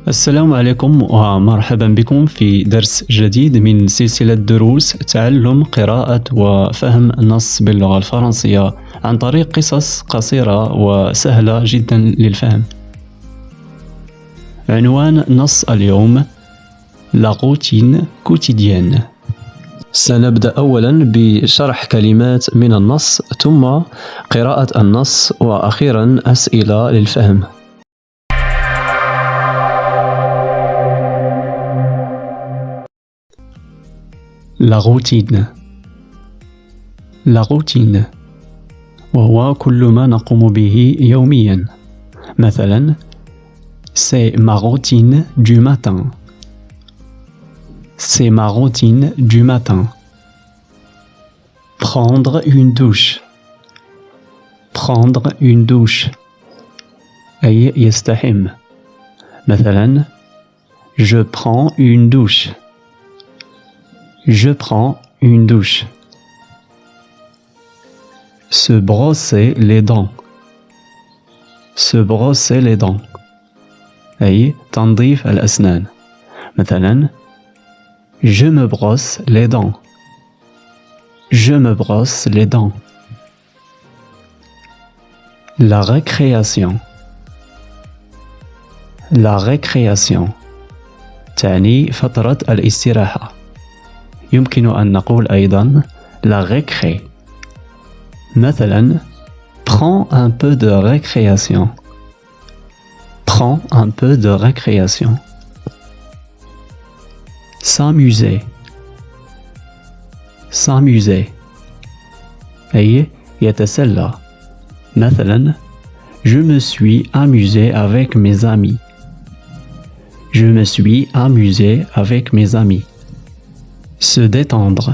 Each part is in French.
السلام عليكم ومرحبا بكم في درس جديد من سلسلة دروس تعلم قراءة وفهم النص باللغة الفرنسية عن طريق قصص قصيرة وسهلة جدا للفهم. عنوان نص اليوم La routine quotidienne. سنبدأ أولا بشرح كلمات من النص ثم قراءة النص وأخيرا أسئلة للفهم. La routine. La routine وهو كل ما نقوم به يوميا. مثلا C'est ma routine du matin. C'est ma routine du matin. Prendre une douche. Prendre une douche أي يستحم. مثلا Je prends une douche. Je prends une douche. Se brosser les dents. Se brosser les dents أي تنظيف الأسنان. مثلا Je me brosse les dents. Je me brosse les dents. La récréation. La récréation تعني فترة الاستراحة. يمكن أن نقول أيضا la récré. مثلا Prends un peu de récréation. Prends un peu de récréation. S'amuser. S'amuser أي يتسلى. مثلا Je me suis amusé avec mes amis. Je me suis amusé avec mes amis. Se détendre.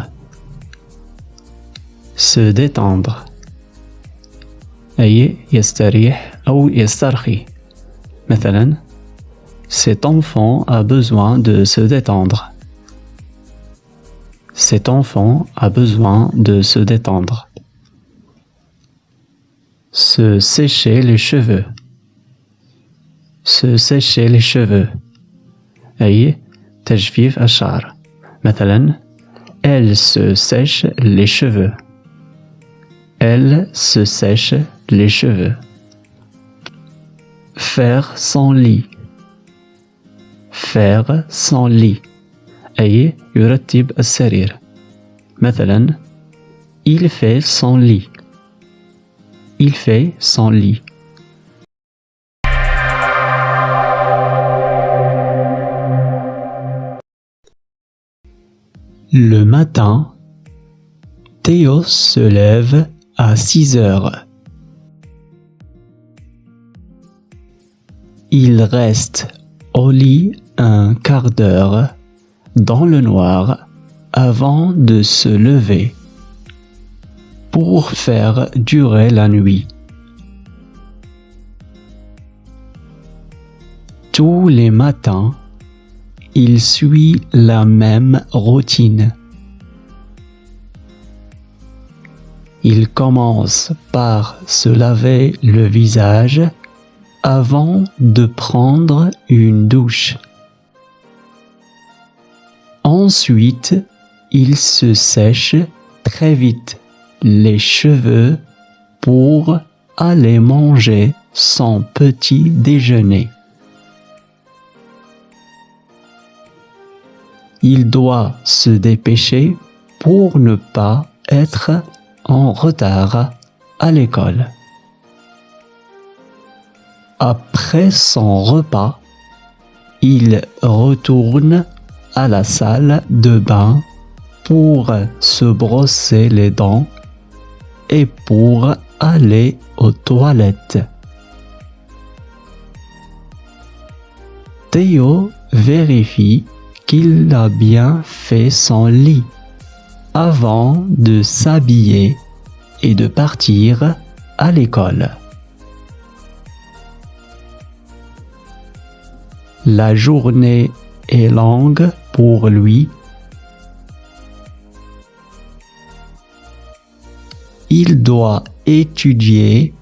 Se détendre أي يستريح أو يسترخي. مثلا Cet enfant a besoin de se détendre. Cet enfant a besoin de se détendre. Se sécher les cheveux. Se sécher les cheveux أي تجفيف الشعر. مثلا Elle se sèche les cheveux. Elle se sèche les cheveux. Faire son lit. Faire son lit أي يرتب السرير. مثلا Il fait son lit. Il fait son lit. Le matin, Théo se lève à 6 heures. Il reste au lit un quart d'heure dans le noir avant de se lever pour faire durer la nuit. Tous les matins, il suit la même routine. Il commence par se laver le visage avant de prendre une douche. Ensuite, il se sèche très vite les cheveux pour aller manger son petit déjeuner. Il doit se dépêcher pour ne pas être en retard à l'école. Après son repas, il retourne à la salle de bain pour se brosser les dents et pour aller aux toilettes. Théo vérifie qu'il a bien fait son lit avant de s'habiller et de partir à l'école. La journée est longue pour lui. Il doit étudier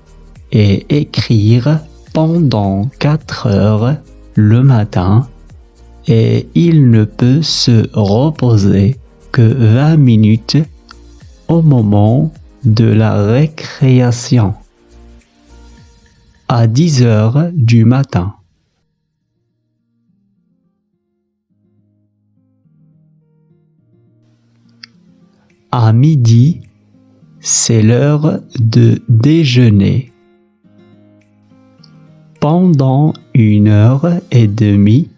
et écrire pendant 4 heures le matin et il ne peut se reposer que 20 minutes au moment de la récréation, à 10 heures du matin. À midi, c'est l'heure de déjeuner. Pendant 1h30,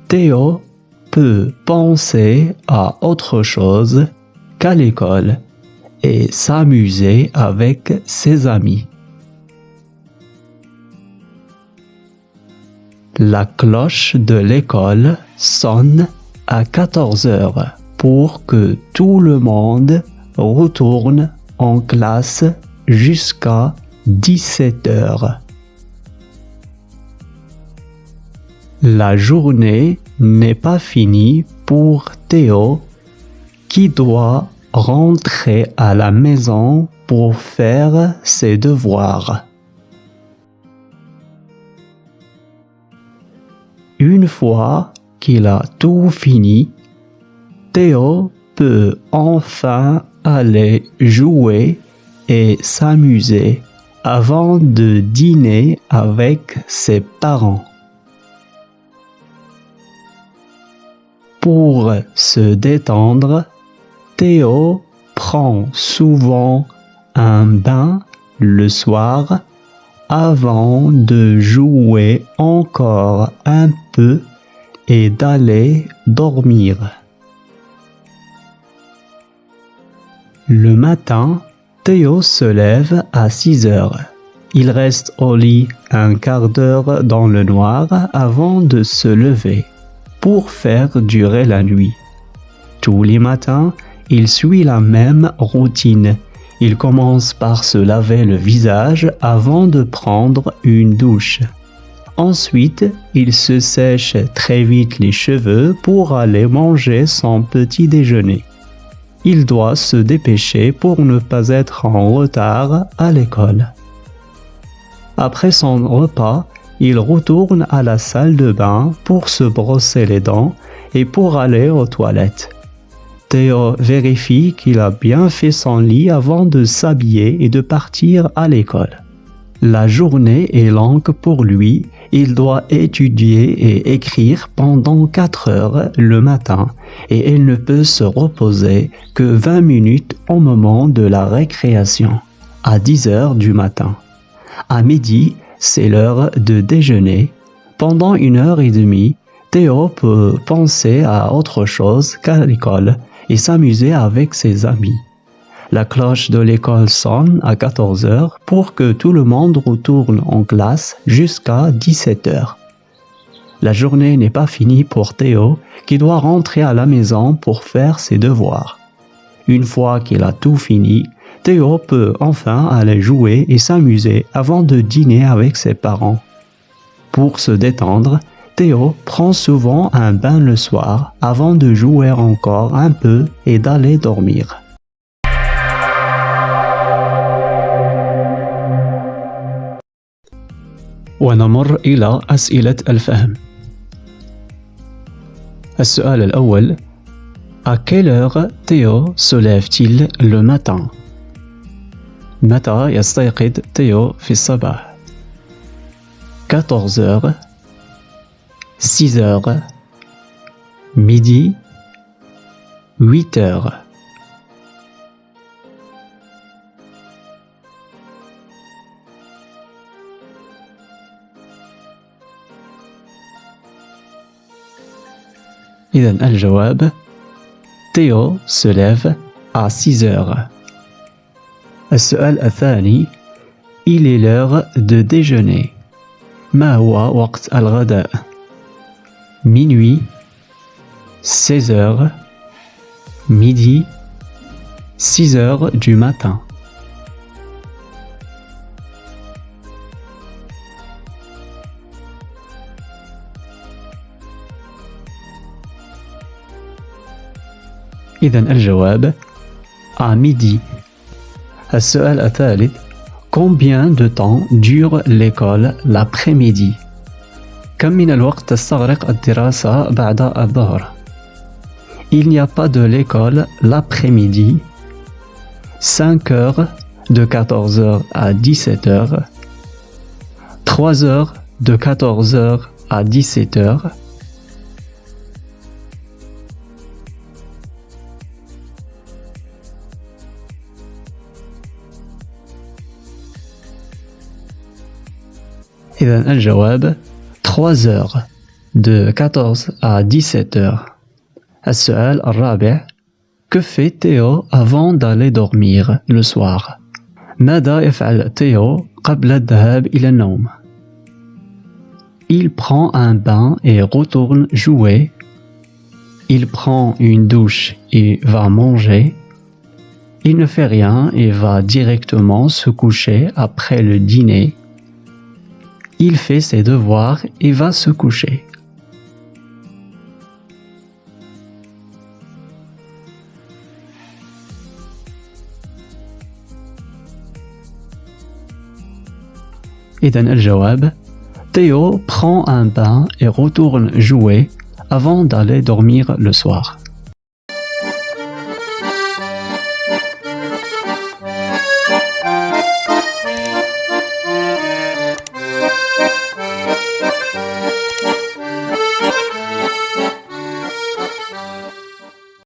Théo peut penser à autre chose qu'à l'école et s'amuser avec ses amis. La cloche de l'école sonne à 14 heures pour que tout le monde retourne en classe jusqu'à 17 heures. La journée n'est pas finie pour Théo qui doit rentrer à la maison pour faire ses devoirs. Une fois qu'il a tout fini, Théo peut enfin aller jouer et s'amuser avant de dîner avec ses parents. Pour se détendre, Théo prend souvent un bain le soir avant de jouer encore un peu et d'aller dormir. Le matin, Théo se lève à 6 heures. Il reste au lit un quart d'heure dans le noir avant de se lever pour faire durer la nuit. Tous les matins, il suit la même routine. Il commence par se laver le visage avant de prendre une douche. Ensuite, il se sèche très vite les cheveux pour aller manger son petit déjeuner. Il doit se dépêcher pour ne pas être en retard à l'école. Après son repas, il retourne à la salle de bain pour se brosser les dents et pour aller aux toilettes. Théo vérifie qu'il a bien fait son lit avant de s'habiller et de partir à l'école. La journée est longue pour lui, il doit étudier et écrire pendant 4 heures le matin et il ne peut se reposer que 20 minutes au moment de la récréation, à 10 heures du matin. À midi, c'est l'heure de déjeuner. Pendant 1h30, Théo peut penser à autre chose qu'à l'école et s'amuser avec ses amis. La cloche de l'école sonne à 14 heures pour que tout le monde retourne en classe jusqu'à 17 heures. La journée n'est pas finie pour Théo qui doit rentrer à la maison pour faire ses devoirs. Une fois qu'il a tout fini, Théo peut enfin aller jouer et s'amuser avant de dîner avec ses parents. Pour se détendre, Théo prend souvent un bain le soir avant de jouer encore un peu et d'aller dormir. ونمر إلى أسئلة الفهم. السؤال الأول: À quelle heure Théo se lève-t-il le matin? متى يستيقظ تيو في الصباح؟ 14 heures, 6 heures, midi, 8 heures. إذن الجواب: تيو se lève à 6 heures. السؤال الثاني: Il est l'heure de déjeuner. ما هو وقت الغداء؟ Minuit, 16 heures, midi, 6 heures du matin. إذن الجواب: à midi. السؤال الثالث: Combien de temps dure l'école l'après-midi؟ كم من الوقت تستغرق الدراسة بعد الظهر؟ Il n'y a pas de l'école l'après-midi. 5 heures de 14 heures à 17 heures. 3 heures de 14 heures à 17 heures. إذن الجواب 3 heures de 14 à 17 heures. السؤال الرابع: Que fait Théo avant d'aller dormir le soir? ماذا يفعل تيو قبل الذهاب إلى النوم؟ Il prend un bain et retourne jouer. Il prend une douche et va manger. Il ne fait rien et va directement se coucher après le dîner. Il fait ses devoirs et va se coucher. إذن الجواب: Théo prend un bain et retourne jouer avant d'aller dormir le soir.